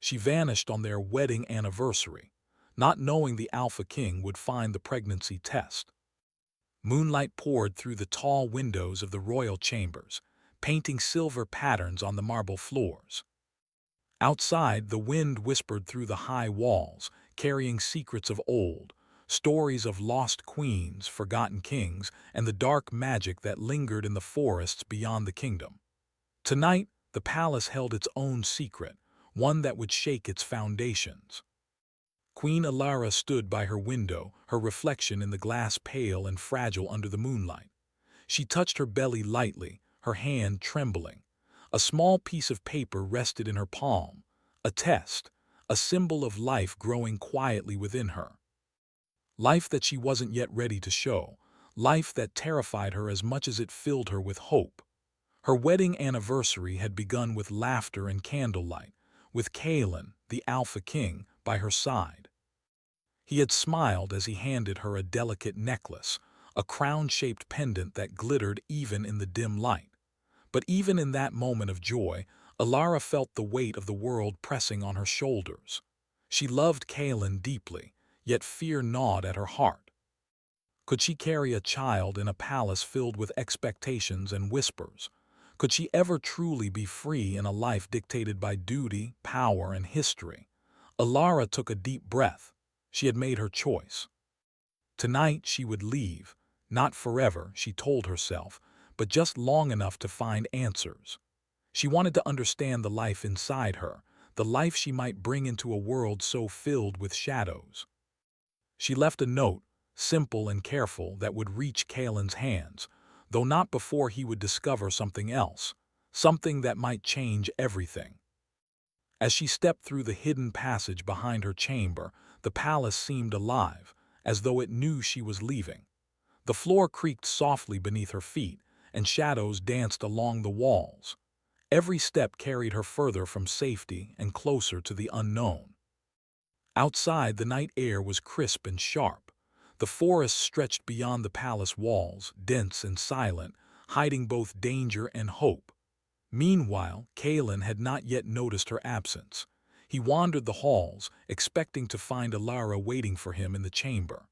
She vanished on their wedding anniversary, not knowing the Alpha King would find the pregnancy test. Moonlight poured through the tall windows of the royal chambers, painting silver patterns on the marble floors. Outside, the wind whispered through the high walls, carrying secrets of old, stories of lost queens, forgotten kings, and the dark magic that lingered in the forests beyond the kingdom. Tonight, the palace held its own secret, one that would shake its foundations. Queen Alara stood by her window, her reflection in the glass pale and fragile under the moonlight. She touched her belly lightly, her hand trembling. A small piece of paper rested in her palm, a test, a symbol of life growing quietly within her. Life that she wasn't yet ready to show, life that terrified her as much as it filled her with hope. Her wedding anniversary had begun with laughter and candlelight, with Kalen, the Alpha King, by her side. He had smiled as he handed her a delicate necklace, a crown-shaped pendant that glittered even in the dim light. But even in that moment of joy, Alara felt the weight of the world pressing on her shoulders. She loved Kalen deeply, yet fear gnawed at her heart. Could she carry a child in a palace filled with expectations and whispers? Could she ever truly be free in a life dictated by duty, power, and history? Alara took a deep breath. She had made her choice. Tonight she would leave, not forever, she told herself, but just long enough to find answers. She wanted to understand the life inside her, the life she might bring into a world so filled with shadows. She left a note, simple and careful, that would reach Kalen's hands, though not before he would discover something else, something that might change everything. As she stepped through the hidden passage behind her chamber, the palace seemed alive, as though it knew she was leaving. The floor creaked softly beneath her feet, and shadows danced along the walls. Every step carried her further from safety and closer to the unknown. Outside, the night air was crisp and sharp. The forest stretched beyond the palace walls, dense and silent, hiding both danger and hope. Meanwhile, Kalen had not yet noticed her absence. He wandered the halls, expecting to find Alara waiting for him in the chamber.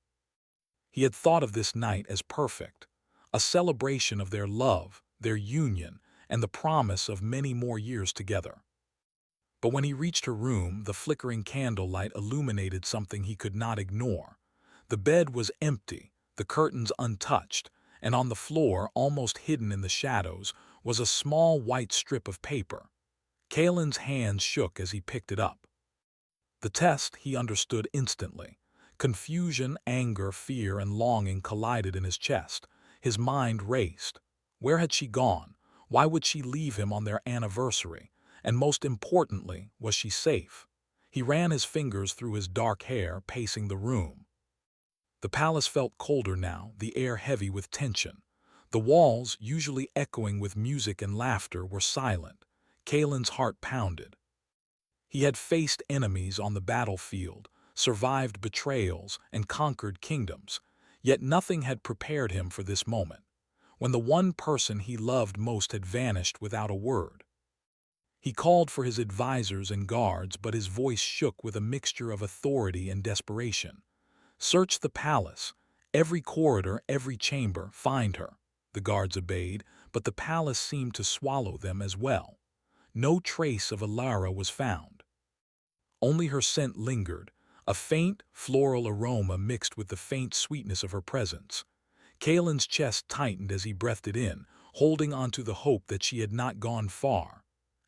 He had thought of this night as perfect, a celebration of their love, their union, and the promise of many more years together. But when he reached her room, the flickering candlelight illuminated something he could not ignore. The bed was empty, the curtains untouched, and on the floor, almost hidden in the shadows, was a small white strip of paper. Kalen's hands shook as he picked it up. The test, he understood instantly. Confusion, anger, fear, and longing collided in his chest. His mind raced. Where had she gone? Why would she leave him on their anniversary? And most importantly, was she safe? He ran his fingers through his dark hair, pacing the room. The palace felt colder now, the air heavy with tension. The walls, usually echoing with music and laughter, were silent. Kalen's heart pounded. He had faced enemies on the battlefield, survived betrayals, and conquered kingdoms, yet nothing had prepared him for this moment, when the one person he loved most had vanished without a word. He called for his advisors and guards, but his voice shook with a mixture of authority and desperation. "Search the palace, every corridor, every chamber, find her." The guards obeyed, but the palace seemed to swallow them as well. No trace of Alara was found. Only her scent lingered, a faint, floral aroma mixed with the faint sweetness of her presence. Kalen's chest tightened as he breathed it in, holding on to the hope that she had not gone far.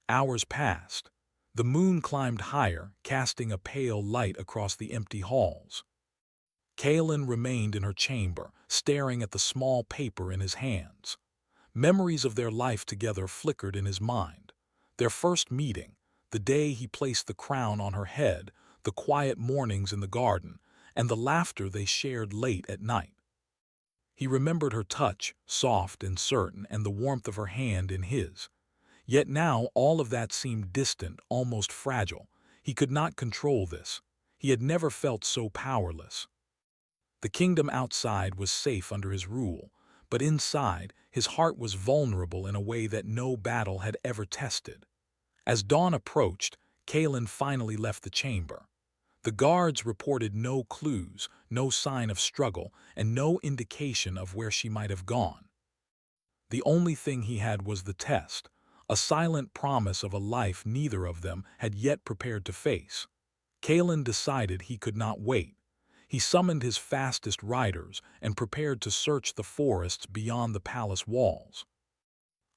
Hours passed. The moon climbed higher, casting a pale light across the empty halls. Kalen remained in her chamber, staring at the small paper in his hands. Memories of their life together flickered in his mind. Their first meeting, the day he placed the crown on her head, the quiet mornings in the garden, and the laughter they shared late at night. He remembered her touch, soft and certain, and the warmth of her hand in his. Yet now all of that seemed distant, almost fragile. He could not control this. He had never felt so powerless. The kingdom outside was safe under his rule, but inside, his heart was vulnerable in a way that no battle had ever tested. As dawn approached, Kaelin finally left the chamber. The guards reported no clues, no sign of struggle, and no indication of where she might have gone. The only thing he had was the test, a silent promise of a life neither of them had yet prepared to face. Kaelin decided he could not wait. He summoned his fastest riders and prepared to search the forests beyond the palace walls.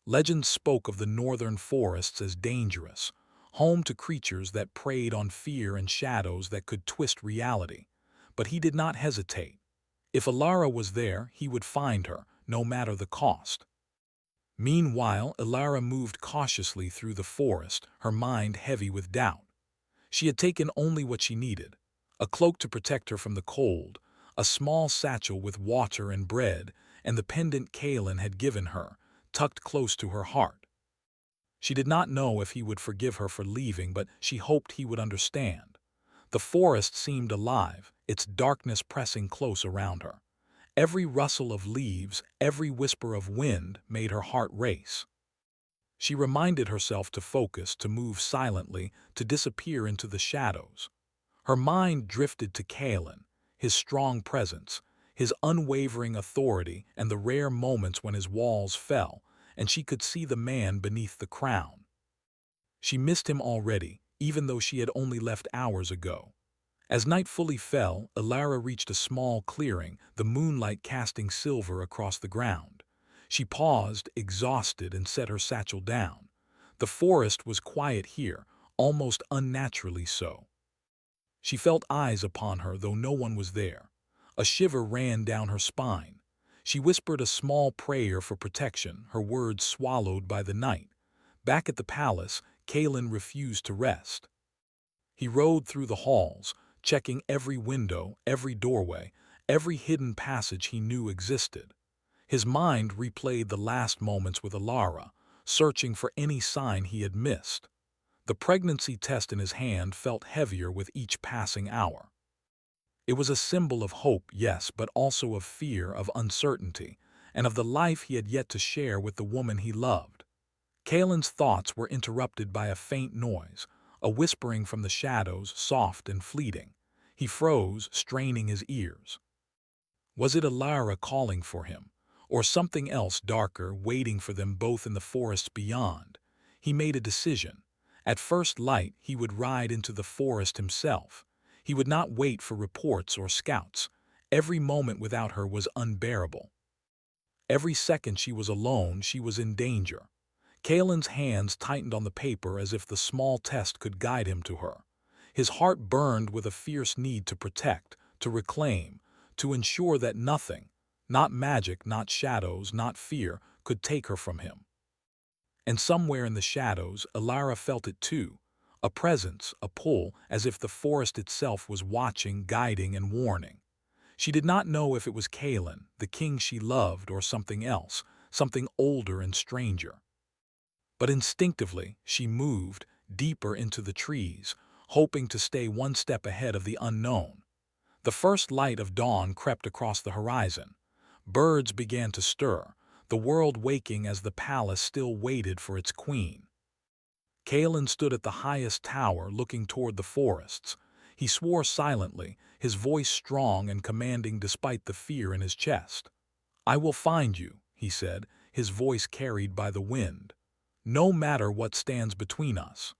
Legends spoke of the northern forests as dangerous, home to creatures that preyed on fear and shadows that could twist reality. But he did not hesitate. If Alara was there, he would find her, no matter the cost. Meanwhile, Alara moved cautiously through the forest, her mind heavy with doubt. She had taken only what she needed: a cloak to protect her from the cold, a small satchel with water and bread, and the pendant Kaelin had given her, tucked close to her heart. She did not know if he would forgive her for leaving, but she hoped he would understand. The forest seemed alive, its darkness pressing close around her. Every rustle of leaves, every whisper of wind made her heart race. She reminded herself to focus, to move silently, to disappear into the shadows. Her mind drifted to Kaelin, his strong presence, his unwavering authority, and the rare moments when his walls fell, and she could see the man beneath the crown. She missed him already, even though she had only left hours ago. As night fully fell, Alara reached a small clearing, the moonlight casting silver across the ground. She paused, exhausted, and set her satchel down. The forest was quiet here, almost unnaturally so. She felt eyes upon her, though no one was there. A shiver ran down her spine. She whispered a small prayer for protection, her words swallowed by the night. Back at the palace, Kaelin refused to rest. He rode through the halls, checking every window, every doorway, every hidden passage he knew existed. His mind replayed the last moments with Alara, searching for any sign he had missed. The pregnancy test in his hand felt heavier with each passing hour. It was a symbol of hope, yes, but also of fear, of uncertainty, and of the life he had yet to share with the woman he loved. Kaelin's thoughts were interrupted by a faint noise, a whispering from the shadows, soft and fleeting. He froze, straining his ears. Was it Alara calling for him, or something else darker waiting for them both in the forests beyond? He made a decision. At first light, he would ride into the forest himself. He would not wait for reports or scouts. Every moment without her was unbearable. Every second she was alone, she was in danger. Kaelin's hands tightened on the paper as if the small test could guide him to her. His heart burned with a fierce need to protect, to reclaim, to ensure that nothing, not magic, not shadows, not fear, could take her from him. And somewhere in the shadows, Alara felt it too. A presence, a pull, as if the forest itself was watching, guiding, and warning. She did not know if it was Kaelin, the king she loved, or something else, something older and stranger. But instinctively, she moved deeper into the trees, hoping to stay one step ahead of the unknown. The first light of dawn crept across the horizon. Birds began to stir, the world waking as the palace still waited for its queen. Kaelin stood at the highest tower, looking toward the forests. He swore silently, his voice strong and commanding despite the fear in his chest. "I will find you," he said, his voice carried by the wind. "No matter what stands between us."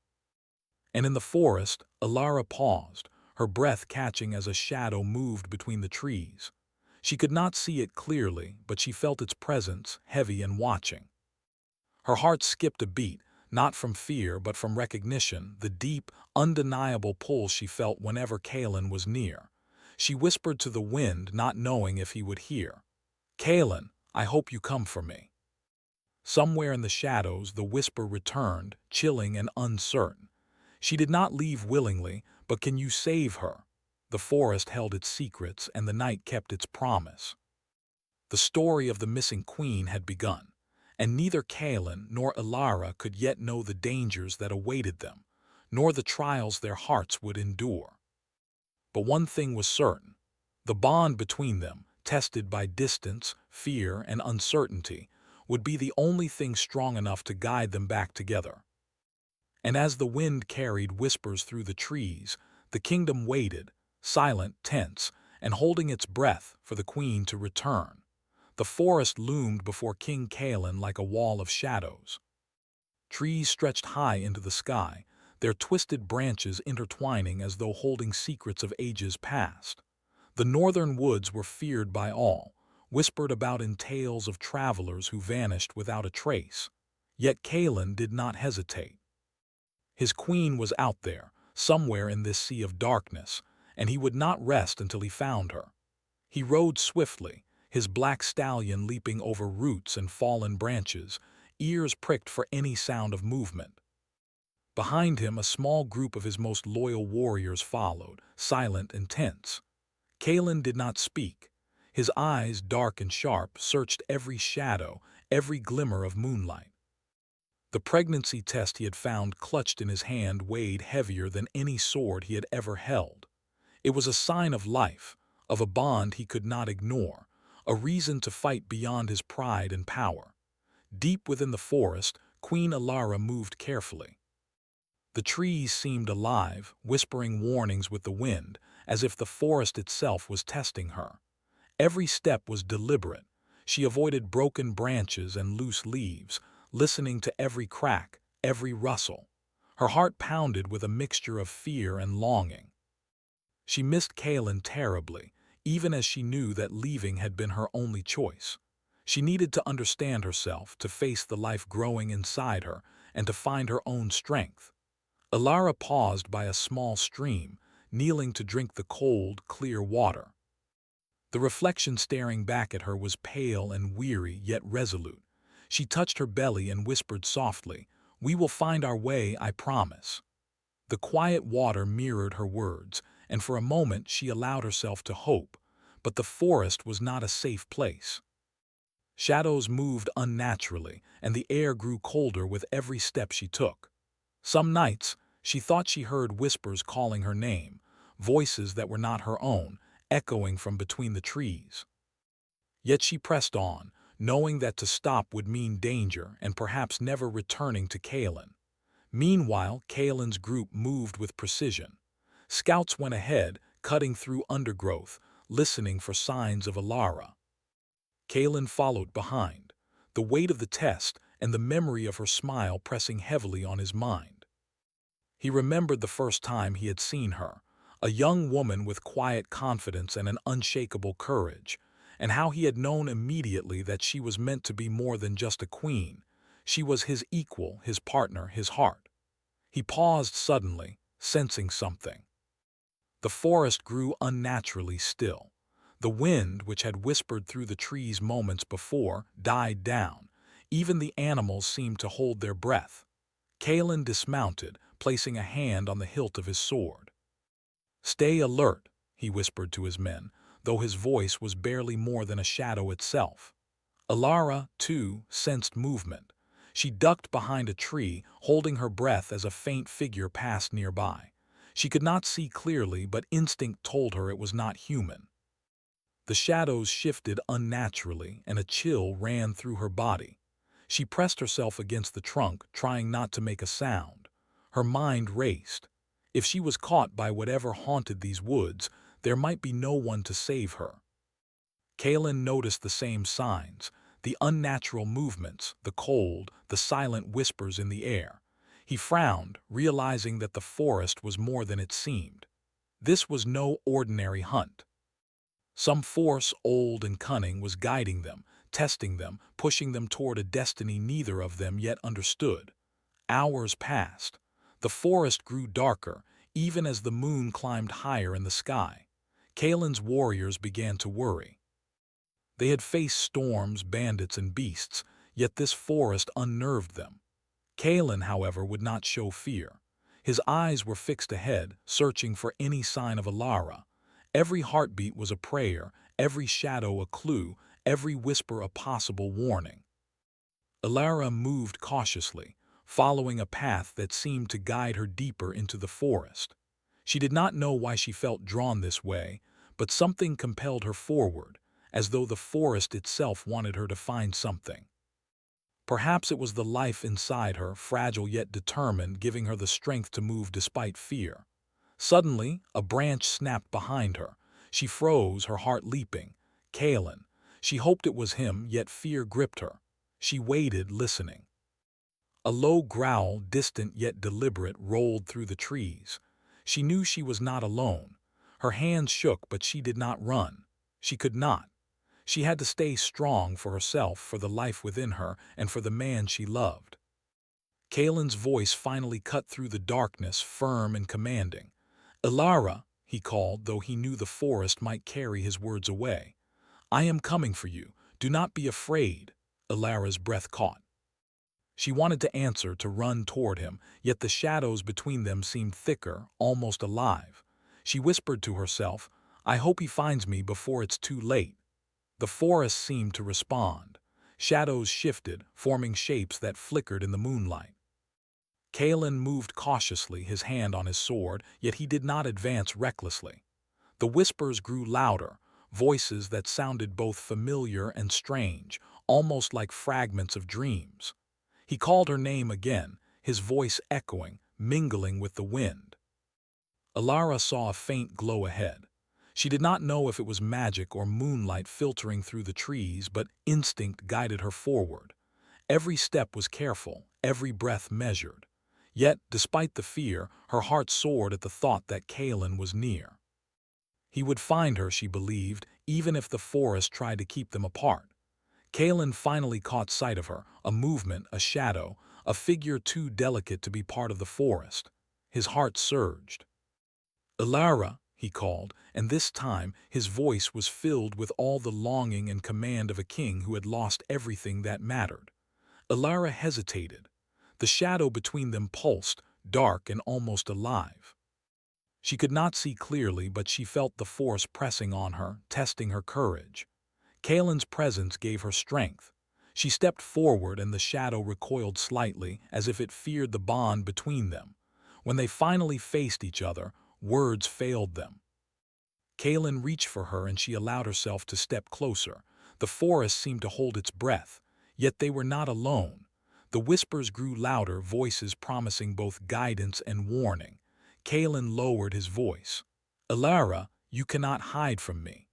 And in the forest, Alara paused, her breath catching as a shadow moved between the trees. She could not see it clearly, but she felt its presence, heavy and watching. Her heart skipped a beat, not from fear but from recognition, the deep, undeniable pull she felt whenever Kaelin was near. She whispered to the wind, not knowing if he would hear. "Kaelin, I hope you come for me." Somewhere in the shadows, the whisper returned, chilling and uncertain. She did not leave willingly, but can you save her? The forest held its secrets, and the night kept its promise. The story of the missing queen had begun, and neither Kaelin nor Alara could yet know the dangers that awaited them, nor the trials their hearts would endure. But one thing was certain: the bond between them, tested by distance, fear, and uncertainty, would be the only thing strong enough to guide them back together. and as the wind carried whispers through the trees, the kingdom waited, silent, tense, and holding its breath for the queen to return. The forest loomed before King Kalen like a wall of shadows. Trees stretched high into the sky, their twisted branches intertwining as though holding secrets of ages past. The northern woods were feared by all, whispered about in tales of travelers who vanished without a trace. Yet Kalen did not hesitate. His queen was out there, somewhere in this sea of darkness, and he would not rest until he found her. He rode swiftly, his black stallion leaping over roots and fallen branches, ears pricked for any sound of movement. Behind him, a small group of his most loyal warriors followed, silent and tense. Kalen did not speak. His eyes, dark and sharp, searched every shadow, every glimmer of moonlight. The pregnancy test he had found clutched in his hand weighed heavier than any sword he had ever held. It was a sign of life, of a bond he could not ignore, a reason to fight beyond his pride and power. Deep within the forest, Queen Alara moved carefully. The trees seemed alive, whispering warnings with the wind, as if the forest itself was testing her. Every step was deliberate. She avoided broken branches and loose leaves, listening to every crack, every rustle. Her heart pounded with a mixture of fear and longing. She missed Kalen terribly, even as she knew that leaving had been her only choice. She needed to understand herself, to face the life growing inside her, and to find her own strength. Alara paused by a small stream, kneeling to drink the cold, clear water. The reflection staring back at her was pale and weary, yet resolute. She touched her belly and whispered softly, "We will find our way, I promise." The quiet water mirrored her words, and for a moment she allowed herself to hope, but the forest was not a safe place. Shadows moved unnaturally, and the air grew colder with every step she took. Some nights, she thought she heard whispers calling her name, voices that were not her own, echoing from between the trees. Yet she pressed on, knowing that to stop would mean danger and perhaps never returning to Kalen. Meanwhile, Kalen's group moved with precision. Scouts went ahead, cutting through undergrowth, listening for signs of Alara. Kalen followed behind, the weight of the test and the memory of her smile pressing heavily on his mind. He remembered the first time he had seen her, a young woman with quiet confidence and an unshakable courage, and how he had known immediately that she was meant to be more than just a queen. She was his equal, his partner, his heart. He paused suddenly, sensing something. The forest grew unnaturally still. The wind, which had whispered through the trees moments before, died down. Even the animals seemed to hold their breath. Kalen dismounted, placing a hand on the hilt of his sword. "Stay alert," he whispered to his men, though his voice was barely more than a shadow itself. Alara, too, sensed movement. She ducked behind a tree, holding her breath as a faint figure passed nearby. She could not see clearly, but instinct told her it was not human. The shadows shifted unnaturally, and a chill ran through her body. She pressed herself against the trunk, trying not to make a sound. Her mind raced. If she was caught by whatever haunted these woods, there might be no one to save her. Kalen noticed the same signs, the unnatural movements, the cold, the silent whispers in the air. He frowned, realizing that the forest was more than it seemed. This was no ordinary hunt. Some force, old and cunning, was guiding them, testing them, pushing them toward a destiny neither of them yet understood. Hours passed. The forest grew darker, even as the moon climbed higher in the sky. Kalen's warriors began to worry. They had faced storms, bandits, and beasts, yet this forest unnerved them. Kalen, however, would not show fear. His eyes were fixed ahead, searching for any sign of Alara. Every heartbeat was a prayer, every shadow a clue, every whisper a possible warning. Alara moved cautiously, following a path that seemed to guide her deeper into the forest. She did not know why she felt drawn this way, but something compelled her forward, as though the forest itself wanted her to find something. Perhaps it was the life inside her, fragile yet determined, giving her the strength to move despite fear. Suddenly, a branch snapped behind her. She froze, her heart leaping. Kalen. She hoped it was him, yet fear gripped her. She waited, listening. A low growl, distant yet deliberate, rolled through the trees. She knew she was not alone. Her hands shook, but she did not run. She could not. She had to stay strong for herself, for the life within her, and for the man she loved. Kalen's voice finally cut through the darkness, firm and commanding. "Ilara," he called, though he knew the forest might carry his words away. "I am coming for you. Do not be afraid." Ilara's breath caught. She wanted to answer, to run toward him, yet the shadows between them seemed thicker, almost alive. She whispered to herself, "I hope he finds me before it's too late." The forest seemed to respond. Shadows shifted, forming shapes that flickered in the moonlight. Kalen moved cautiously, his hand on his sword, yet he did not advance recklessly. The whispers grew louder, voices that sounded both familiar and strange, almost like fragments of dreams. He called her name again, his voice echoing, mingling with the wind. Ilara saw a faint glow ahead. She did not know if it was magic or moonlight filtering through the trees, but instinct guided her forward. Every step was careful, every breath measured. Yet, despite the fear, her heart soared at the thought that Kalen was near. He would find her, she believed, even if the forest tried to keep them apart. Kalen finally caught sight of her, a movement, a shadow, a figure too delicate to be part of the forest. His heart surged. "Ilara," he called, and this time his voice was filled with all the longing and command of a king who had lost everything that mattered. Ilara hesitated. The shadow between them pulsed, dark and almost alive. She could not see clearly, but she felt the force pressing on her, testing her courage. Kalen's presence gave her strength. She stepped forward and the shadow recoiled slightly, as if it feared the bond between them. When they finally faced each other, words failed them. Kalen reached for her and she allowed herself to step closer. The forest seemed to hold its breath, yet they were not alone. The whispers grew louder, voices promising both guidance and warning. Kalen lowered his voice. "Ilara, you cannot hide from me.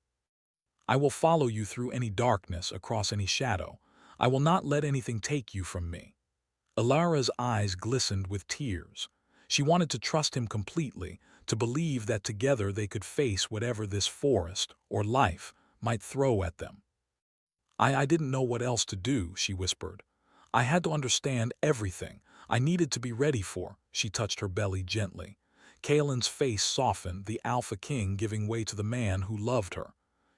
I will follow you through any darkness, across any shadow. I will not let anything take you from me." Ilara's eyes glistened with tears. She wanted to trust him completely, to believe that together they could face whatever this forest, or life, might throw at them. I didn't know what else to do," she whispered. "I had to understand everything. I needed to be ready for." She touched her belly gently. Kalen's face softened, the Alpha King giving way to the man who loved her.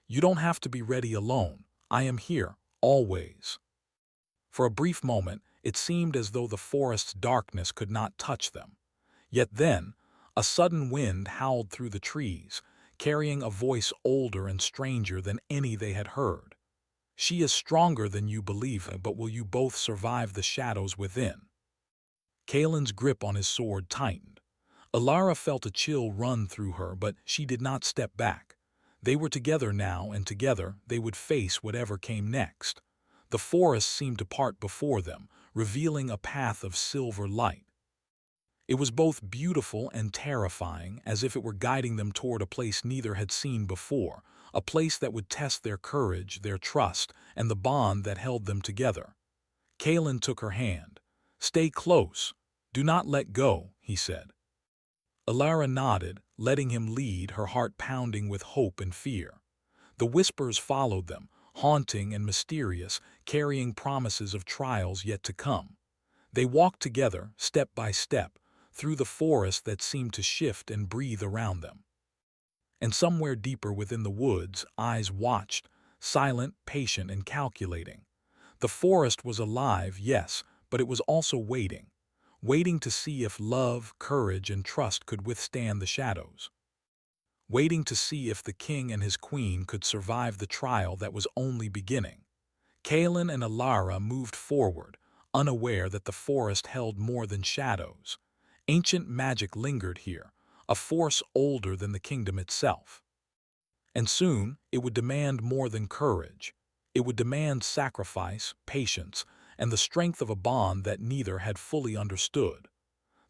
"You don't have to be ready alone. I am here, always." For a brief moment, it seemed as though the forest's darkness could not touch them. Yet then, a sudden wind howled through the trees, carrying a voice older and stranger than any they had heard. "She is stronger than you believe, but will you both survive the shadows within?" Kalen's grip on his sword tightened. Ilara felt a chill run through her, but she did not step back. They were together now, and together they would face whatever came next. The forest seemed to part before them, revealing a path of silver light. It was both beautiful and terrifying, as if it were guiding them toward a place neither had seen before, a place that would test their courage, their trust, and the bond that held them together. Kalen took her hand. "Stay close. Do not let go," he said. Ilara nodded, letting him lead, her heart pounding with hope and fear. The whispers followed them, haunting and mysterious, carrying promises of trials yet to come. They walked together, step by step, through the forest that seemed to shift and breathe around them. And somewhere deeper within the woods, eyes watched, silent, patient, and calculating. The forest was alive, yes, but it was also waiting. Waiting to see if love, courage, and trust could withstand the shadows. Waiting to see if the king and his queen could survive the trial that was only beginning. Kalen and Ilara moved forward, unaware that the forest held more than shadows. Ancient magic lingered here, a force older than the kingdom itself. And soon, it would demand more than courage. It would demand sacrifice, patience, and the strength of a bond that neither had fully understood.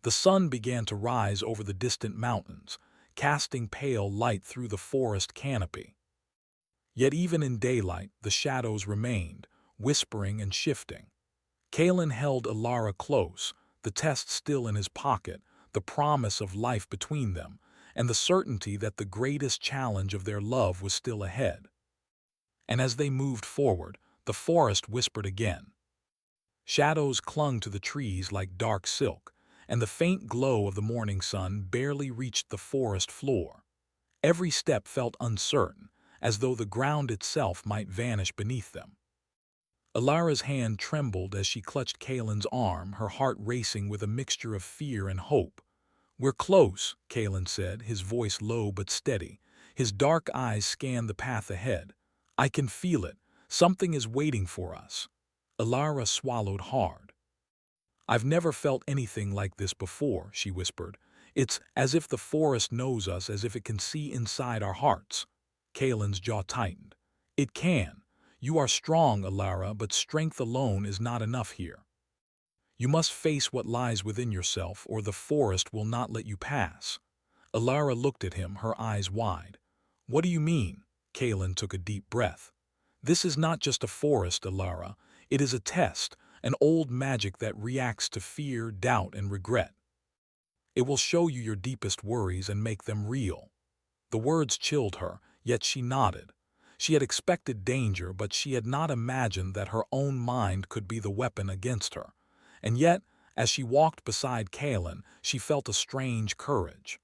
The sun began to rise over the distant mountains, casting pale light through the forest canopy. Yet even in daylight, the shadows remained, whispering and shifting. Kalen held Alara close, the test still in his pocket, the promise of life between them, and the certainty that the greatest challenge of their love was still ahead. And as they moved forward, the forest whispered again. Shadows clung to the trees like dark silk, and the faint glow of the morning sun barely reached the forest floor. Every step felt uncertain, as though the ground itself might vanish beneath them. Alara's hand trembled as she clutched Kalen's arm, her heart racing with a mixture of fear and hope. "We're close," Kalen said, his voice low but steady. His dark eyes scanned the path ahead. "I can feel it. Something is waiting for us." Alara swallowed hard. "I've never felt anything like this before," she whispered. "It's as if the forest knows us, as if it can see inside our hearts." Kalen's jaw tightened. "It can. You are strong, Alara, but strength alone is not enough here. You must face what lies within yourself, or the forest will not let you pass." Alara looked at him, her eyes wide. "What do you mean?" Kalen took a deep breath. "This is not just a forest, Alara. It is a test, an old magic that reacts to fear, doubt, and regret. It will show you your deepest worries and make them real." The words chilled her, yet she nodded. She had expected danger, but she had not imagined that her own mind could be the weapon against her. And yet, as she walked beside Kalen, she felt a strange courage.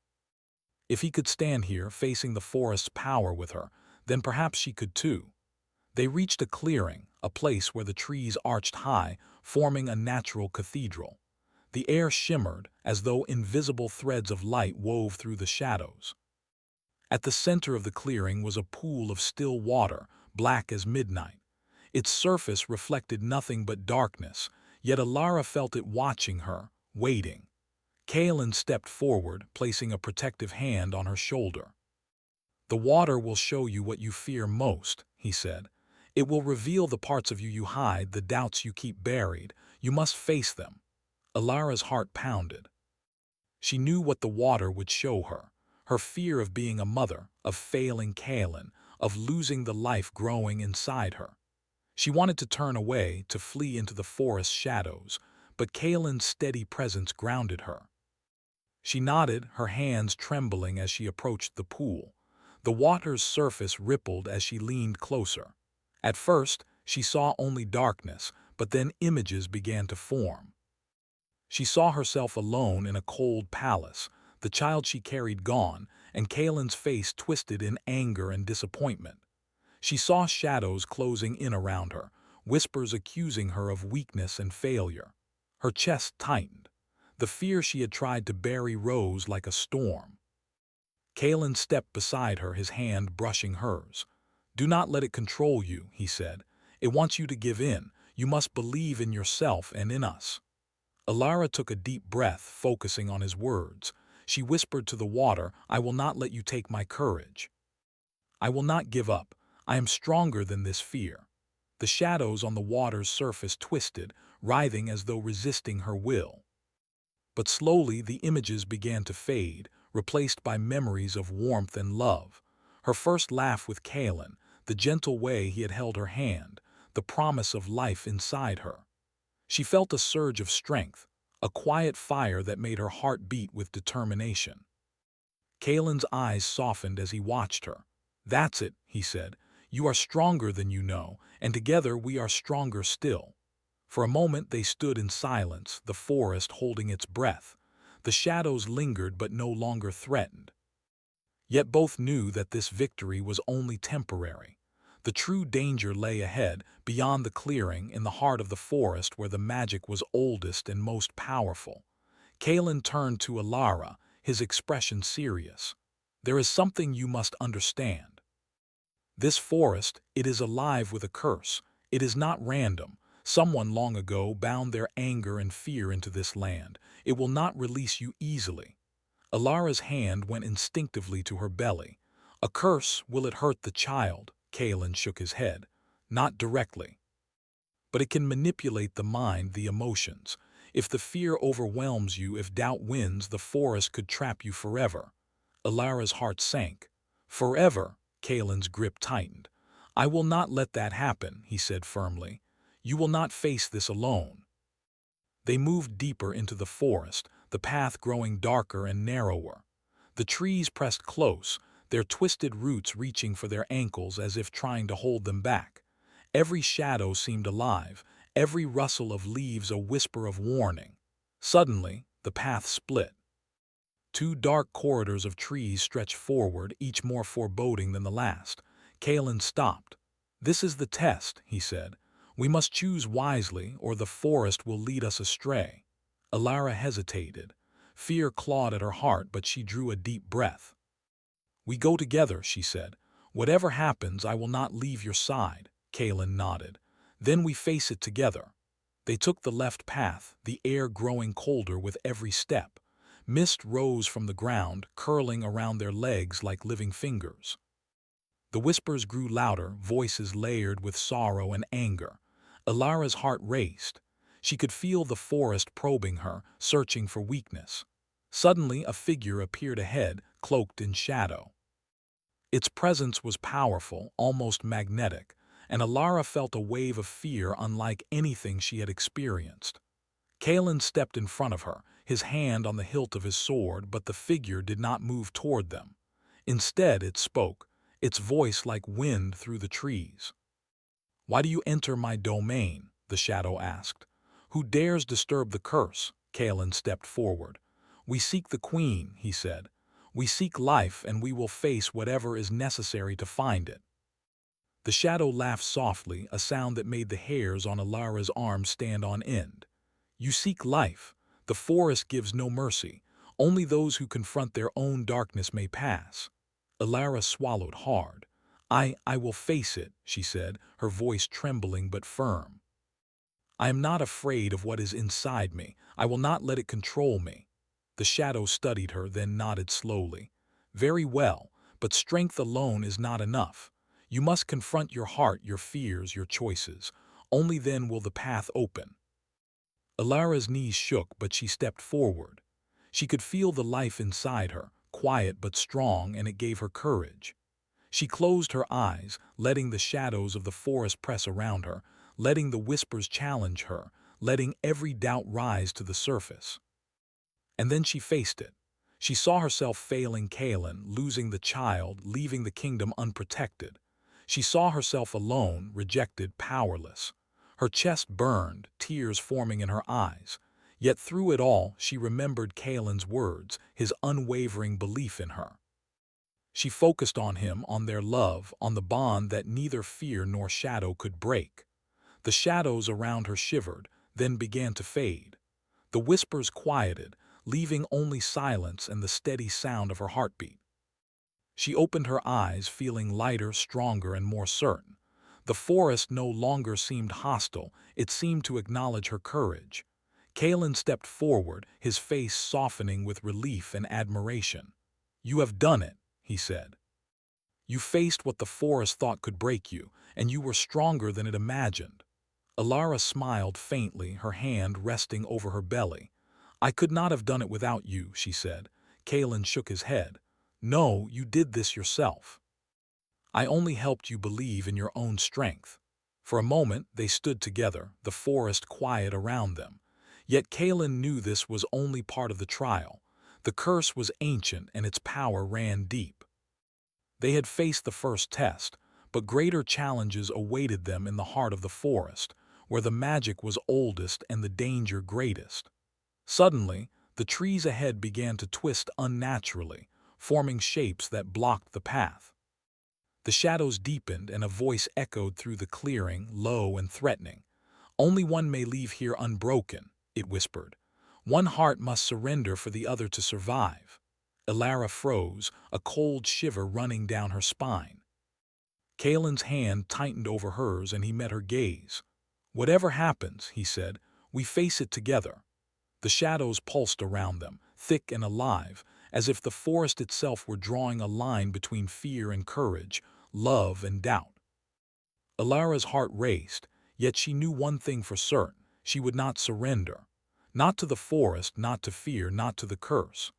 If he could stand here, facing the forest's power with her, then perhaps she could too. They reached a clearing, a place where the trees arched high, forming a natural cathedral. The air shimmered, as though invisible threads of light wove through the shadows. At the center of the clearing was a pool of still water, black as midnight. Its surface reflected nothing but darkness, yet Alara felt it watching her, waiting. Kalen stepped forward, placing a protective hand on her shoulder. "The water will show you what you fear most," he said. "It will reveal the parts of you you hide, the doubts you keep buried. You must face them." Alara's heart pounded. She knew what the water would show her. Her fear of being a mother, of failing Kalen, of losing the life growing inside her. She wanted to turn away, to flee into the forest's shadows, but Kalen's steady presence grounded her. She nodded, her hands trembling as she approached the pool. The water's surface rippled as she leaned closer. At first, she saw only darkness, but then images began to form. She saw herself alone in a cold palace, the child she carried gone, and Kalen's face twisted in anger and disappointment. She saw shadows closing in around her, whispers accusing her of weakness and failure. Her chest tightened. The fear she had tried to bury rose like a storm. Kalen stepped beside her, his hand brushing hers. "Do not let it control you," he said. "It wants you to give in. You must believe in yourself and in us." Alara took a deep breath, focusing on his words. She whispered to the water, "I will not let you take my courage. I will not give up. I am stronger than this fear." The shadows on the water's surface twisted, writhing as though resisting her will. But slowly the images began to fade, replaced by memories of warmth and love. Her first laugh with Kalen, the gentle way he had held her hand, the promise of life inside her. She felt a surge of strength, a quiet fire that made her heart beat with determination. Kalen's eyes softened as he watched her. "That's it," he said. "You are stronger than you know, and together we are stronger still." For a moment they stood in silence, the forest holding its breath. The shadows lingered but no longer threatened. Yet both knew that this victory was only temporary. The true danger lay ahead, beyond the clearing, in the heart of the forest where the magic was oldest and most powerful. Kalen turned to Alara, his expression serious. "There is something you must understand. This forest, it is alive with a curse. It is not random. Someone long ago bound their anger and fear into this land. It will not release you easily." Alara's hand went instinctively to her belly. "A curse, will it hurt the child?" Kalen shook his head. "Not directly. but it can manipulate the mind, the emotions. If the fear overwhelms you, if doubt wins, the forest could trap you forever. Alara's heart sank. Forever? Kalen's grip tightened. I will not let that happen, he said firmly. You will not face this alone. They moved deeper into the forest, the path growing darker and narrower. The trees pressed close, their twisted roots reaching for their ankles as if trying to hold them back. Every shadow seemed alive, every rustle of leaves a whisper of warning. Suddenly, the path split. Two dark corridors of trees stretched forward, each more foreboding than the last. Kalen stopped. This is the test, he said. We must choose wisely, or the forest will lead us astray. Alara hesitated. Fear clawed at her heart, but she drew a deep breath. We go together, she said. Whatever happens, I will not leave your side. Kalen nodded. Then we face it together. They took the left path, the air growing colder with every step. Mist rose from the ground, curling around their legs like living fingers. The whispers grew louder, voices layered with sorrow and anger. Alara's heart raced. She could feel the forest probing her, searching for weakness. Suddenly, a figure appeared ahead, cloaked in shadow. Its presence was powerful, almost magnetic, and Alara felt a wave of fear unlike anything she had experienced. Kalen stepped in front of her, his hand on the hilt of his sword, but the figure did not move toward them. Instead, it spoke, its voice like wind through the trees. Why do you enter my domain? The shadow asked. Who dares disturb the curse? Kalen stepped forward. We seek the queen, he said. We seek life, and we will face whatever is necessary to find it. The shadow laughed softly, a sound that made the hairs on Alara's arms stand on end. You seek life. The forest gives no mercy. Only those who confront their own darkness may pass. Alara swallowed hard. I will face it, she said, her voice trembling but firm. I am not afraid of what is inside me. I will not let it control me. The shadow studied her, then nodded slowly. Very well, but strength alone is not enough. You must confront your heart, your fears, your choices. Only then will the path open. Alara's knees shook, but she stepped forward. She could feel the life inside her, quiet but strong, and it gave her courage. She closed her eyes, letting the shadows of the forest press around her, letting the whispers challenge her, letting every doubt rise to the surface. And then she faced it. She saw herself failing Kalen, losing the child, leaving the kingdom unprotected. She saw herself alone, rejected, powerless. Her chest burned, tears forming in her eyes. Yet through it all, she remembered Kalen's words, his unwavering belief in her. She focused on him, on their love, on the bond that neither fear nor shadow could break. The shadows around her shivered, then began to fade. The whispers quieted, leaving only silence and the steady sound of her heartbeat. She opened her eyes, feeling lighter, stronger, and more certain. The forest no longer seemed hostile, it seemed to acknowledge her courage. Kalen stepped forward, his face softening with relief and admiration. You have done it, he said. You faced what the forest thought could break you, and you were stronger than it imagined. Alara smiled faintly, her hand resting over her belly. I could not have done it without you, she said. Kalen shook his head. No, you did this yourself. I only helped you believe in your own strength. For a moment, they stood together, the forest quiet around them. Yet Kalen knew this was only part of the trial. The curse was ancient and its power ran deep. They had faced the first test, but greater challenges awaited them in the heart of the forest, where the magic was oldest and the danger greatest. Suddenly, the trees ahead began to twist unnaturally, forming shapes that blocked the path. The shadows deepened and a voice echoed through the clearing, low and threatening. Only one may leave here unbroken, it whispered. One heart must surrender for the other to survive. Alara froze, a cold shiver running down her spine. Kalen's hand tightened over hers and he met her gaze. Whatever happens, he said, we face it together. The shadows pulsed around them, thick and alive, as if the forest itself were drawing a line between fear and courage, love and doubt. Alara's heart raced, Yet she knew one thing for certain: she would not surrender. Not to the forest, not to fear, not to the curse.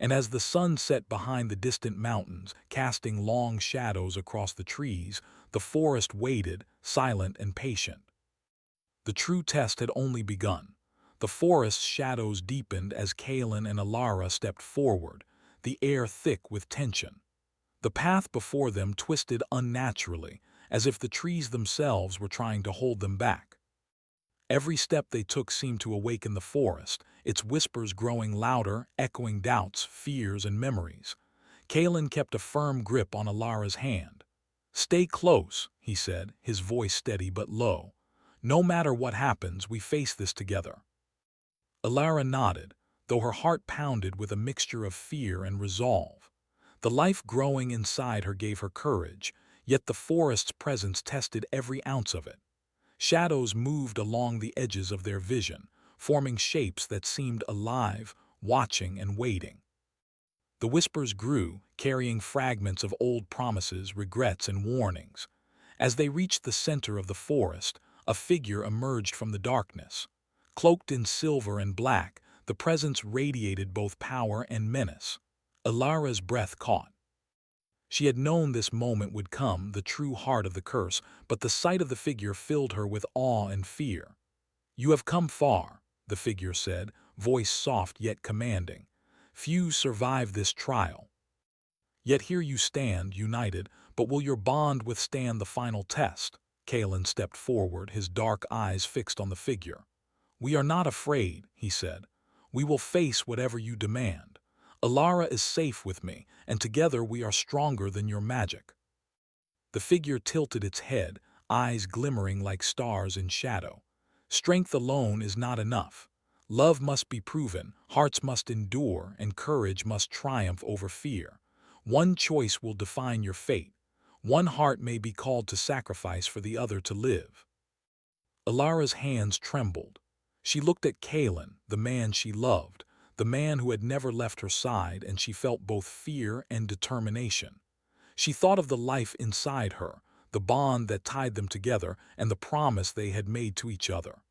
And as the sun set behind the distant mountains, casting long shadows across the trees, the forest waited, silent and patient. The true test had only begun. The forest's shadows deepened as Kalen and Alara stepped forward, the air thick with tension. The path before them twisted unnaturally, as if the trees themselves were trying to hold them back. Every step they took seemed to awaken the forest, its whispers growing louder, echoing doubts, fears, and memories. Kalen kept a firm grip on Alara's hand. "Stay close," he said, his voice steady but low. "No matter what happens, we face this together." Alara nodded, though her heart pounded with a mixture of fear and resolve. The life growing inside her gave her courage, yet the forest's presence tested every ounce of it. Shadows moved along the edges of their vision, forming shapes that seemed alive, watching and waiting. The whispers grew, carrying fragments of old promises, regrets, and warnings. As they reached the center of the forest, a figure emerged from the darkness. Cloaked in silver and black, the presence radiated both power and menace. Alara's breath caught. She had known this moment would come, the true heart of the curse, but the sight of the figure filled her with awe and fear. "You have come far," the figure said, voice soft yet commanding. "Few survive this trial. Yet here you stand, united, but will your bond withstand the final test?" Kalen stepped forward, his dark eyes fixed on the figure. "We are not afraid," he said. "We will face whatever you demand. Alara is safe with me, and together we are stronger than your magic." The figure tilted its head, eyes glimmering like stars in shadow. "Strength alone is not enough. Love must be proven, hearts must endure, and courage must triumph over fear. One choice will define your fate. One heart may be called to sacrifice for the other to live." Alara's hands trembled. She looked at Kalen, the man she loved, the man who had never left her side, and she felt both fear and determination. She thought of the life inside her, the bond that tied them together, and the promise they had made to each other.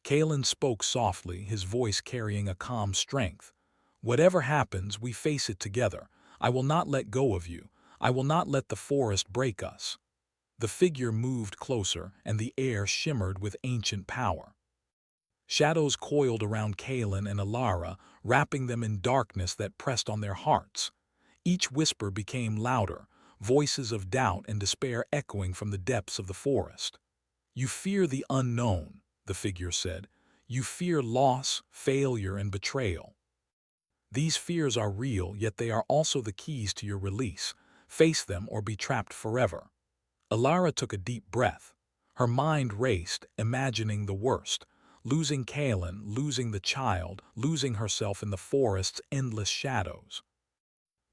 Kalen spoke softly, his voice carrying a calm strength. "Whatever happens, we face it together. I will not let go of you. I will not let the forest break us." The figure moved closer, and the air shimmered with ancient power. Shadows coiled around Kalen and Alara, wrapping them in darkness that pressed on their hearts. Each whisper became louder, voices of doubt and despair echoing from the depths of the forest. "You fear the unknown," the figure said. "You fear loss, failure, and betrayal. These fears are real, yet they are also the keys to your release. Face them or be trapped forever." Alara took a deep breath. Her mind raced, imagining the worst. Losing Kalen, losing the child, losing herself in the forest's endless shadows.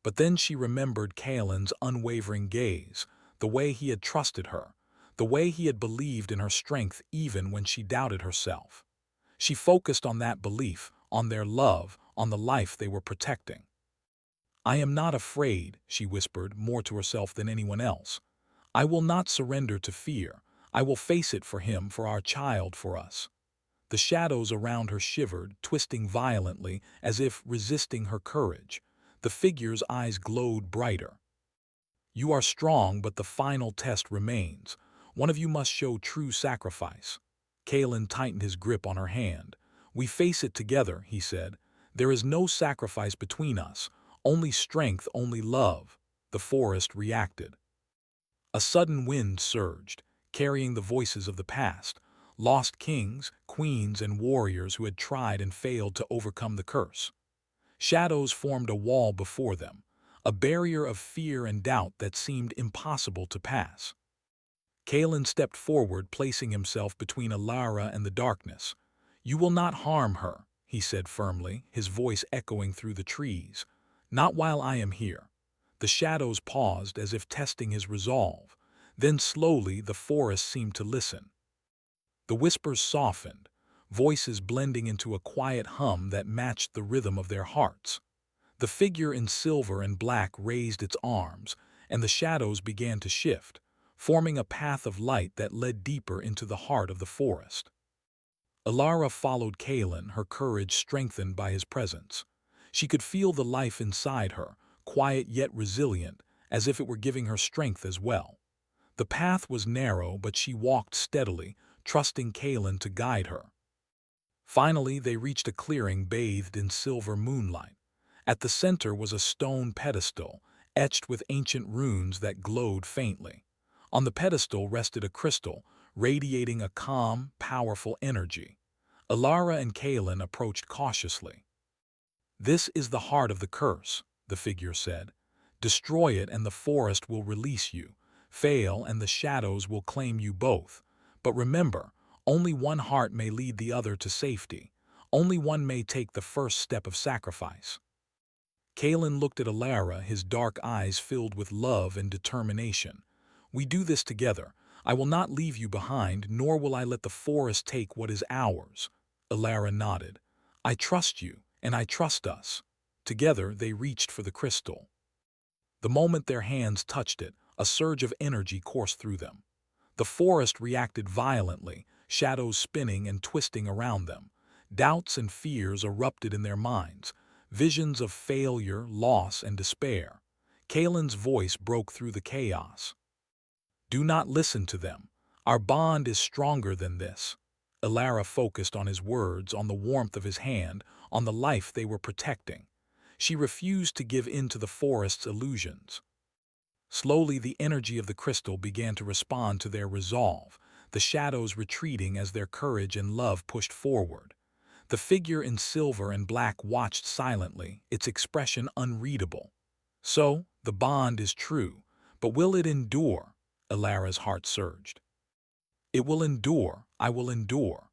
But then she remembered Kalen's unwavering gaze, the way he had trusted her, the way he had believed in her strength even when she doubted herself. She focused on that belief, on their love, on the life they were protecting. "I am not afraid," she whispered, more to herself than anyone else. "I will not surrender to fear. I will face it for him, for our child, for us." The shadows around her shivered, twisting violently, as if resisting her courage. The figure's eyes glowed brighter. "You are strong, but the final test remains. One of you must show true sacrifice." Kalen tightened his grip on her hand. "We face it together," he said. "There is no sacrifice between us. Only strength, only love." The forest reacted. A sudden wind surged, carrying the voices of the past. Lost kings, queens, and warriors who had tried and failed to overcome the curse. Shadows formed a wall before them, a barrier of fear and doubt that seemed impossible to pass. Kalen stepped forward, placing himself between Alara and the darkness. "You will not harm her," he said firmly, his voice echoing through the trees. "Not while I am here." The shadows paused as if testing his resolve. Then slowly the forest seemed to listen. The whispers softened, voices blending into a quiet hum that matched the rhythm of their hearts. The figure in silver and black raised its arms, and the shadows began to shift, forming a path of light that led deeper into the heart of the forest. Alara followed Kaelin, her courage strengthened by his presence. She could feel the life inside her, quiet yet resilient, as if it were giving her strength as well. The path was narrow, but she walked steadily, trusting Kaelin to guide her. Finally, they reached a clearing bathed in silver moonlight. At the center was a stone pedestal, etched with ancient runes that glowed faintly. On the pedestal rested a crystal, radiating a calm, powerful energy. Alara and Kaelin approached cautiously. "This is the heart of the curse," the figure said. "Destroy it and the forest will release you. Fail and the shadows will claim you both. But remember, only one heart may lead the other to safety. Only one may take the first step of sacrifice." Kaelin looked at Alara, his dark eyes filled with love and determination. "We do this together. I will not leave you behind, nor will I let the forest take what is ours." Alara nodded. "I trust you, and I trust us." Together they reached for the crystal. The moment their hands touched it, a surge of energy coursed through them. The forest reacted violently, shadows spinning and twisting around them. Doubts and fears erupted in their minds, visions of failure, loss, and despair. Kaelin's voice broke through the chaos. "Do not listen to them. Our bond is stronger than this." Alara focused on his words, on the warmth of his hand, on the life they were protecting. She refused to give in to the forest's illusions. Slowly, the energy of the crystal began to respond to their resolve, the shadows retreating as their courage and love pushed forward. The figure in silver and black watched silently, its expression unreadable. "So, the bond is true, but will it endure?" Alara's heart surged. "It will endure, I will endure."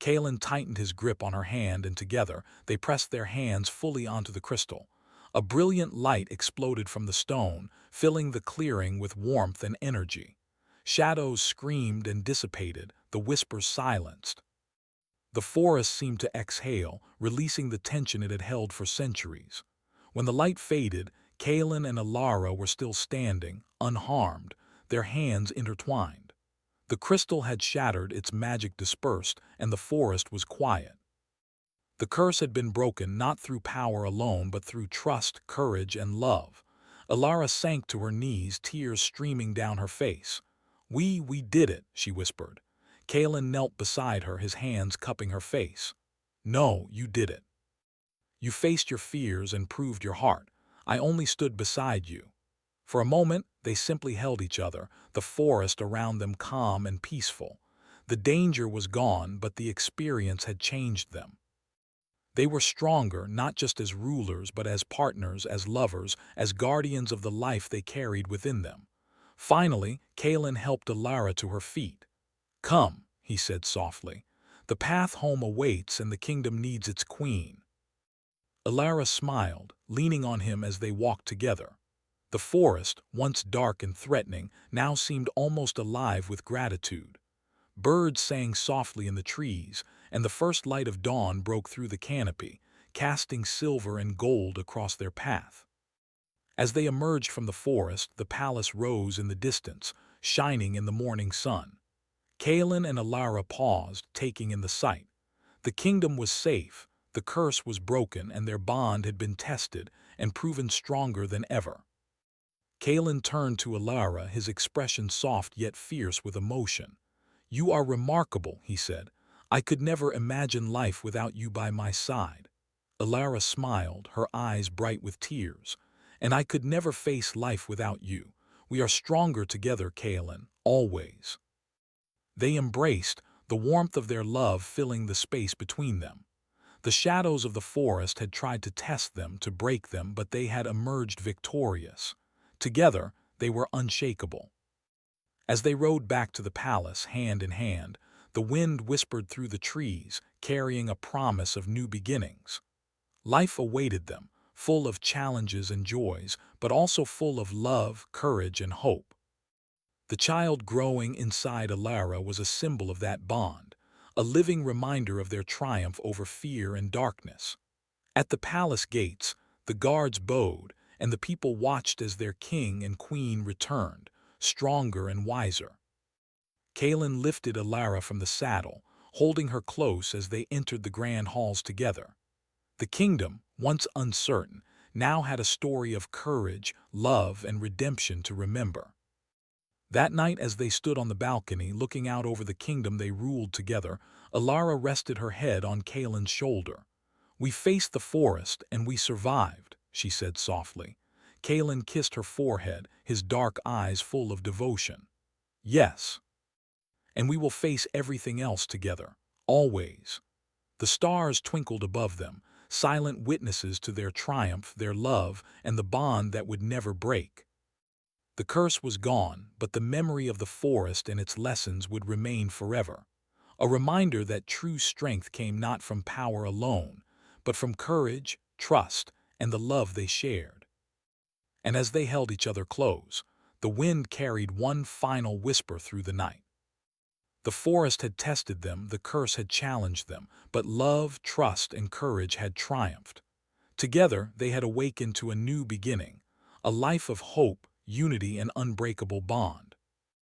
Kaelin tightened his grip on her hand, and together they pressed their hands fully onto the crystal. A brilliant light exploded from the stone, filling the clearing with warmth and energy. Shadows screamed and dissipated, the whispers silenced. The forest seemed to exhale, releasing the tension it had held for centuries. When the light faded, Kaelin and Alara were still standing, unharmed, their hands intertwined. The crystal had shattered, its magic dispersed, and the forest was quiet. The curse had been broken not through power alone, but through trust, courage, and love. Alara sank to her knees, tears streaming down her face. We did it," she whispered. Kaelin knelt beside her, his hands cupping her face. "No, you did it. You faced your fears and proved your heart. I only stood beside you." For a moment, they simply held each other, the forest around them calm and peaceful. The danger was gone, but the experience had changed them. They were stronger, not just as rulers, but as partners, as lovers, as guardians of the life they carried within them. Finally, Kaelin helped Alara to her feet. "Come," he said softly. "The path home awaits, and the kingdom needs its queen." Alara smiled, leaning on him as they walked together. The forest, once dark and threatening, now seemed almost alive with gratitude. Birds sang softly in the trees, and the first light of dawn broke through the canopy, casting silver and gold across their path. As they emerged from the forest, the palace rose in the distance, shining in the morning sun. Kaelin and Alara paused, taking in the sight. The kingdom was safe, the curse was broken, and their bond had been tested and proven stronger than ever. Kaelin turned to Alara, his expression soft yet fierce with emotion. "You are remarkable," he said. "I could never imagine life without you by my side." Alara smiled, her eyes bright with tears. "And I could never face life without you. We are stronger together, Kaelin, always." They embraced, the warmth of their love filling the space between them. The shadows of the forest had tried to test them, to break them, but they had emerged victorious. Together, they were unshakable. As they rode back to the palace, hand in hand, the wind whispered through the trees, carrying a promise of new beginnings. Life awaited them, full of challenges and joys, but also full of love, courage, and hope. The child growing inside Alara was a symbol of that bond, a living reminder of their triumph over fear and darkness. At the palace gates, the guards bowed, and the people watched as their king and queen returned, stronger and wiser. Kaelin lifted Alara from the saddle, holding her close as they entered the grand halls together. The kingdom, once uncertain, now had a story of courage, love, and redemption to remember. That night, as they stood on the balcony looking out over the kingdom they ruled together, Alara rested her head on Kaelin's shoulder. "We faced the forest and we survived," she said softly. Kaelin kissed her forehead, his dark eyes full of devotion. "Yes. And we will face everything else together, always." The stars twinkled above them, silent witnesses to their triumph, their love, and the bond that would never break. The curse was gone, but the memory of the forest and its lessons would remain forever. A reminder that true strength came not from power alone, but from courage, trust, and the love they shared. And as they held each other close, the wind carried one final whisper through the night. The forest had tested them, the curse had challenged them, but love, trust, and courage had triumphed. Together, they had awakened to a new beginning, a life of hope, unity, and unbreakable bond.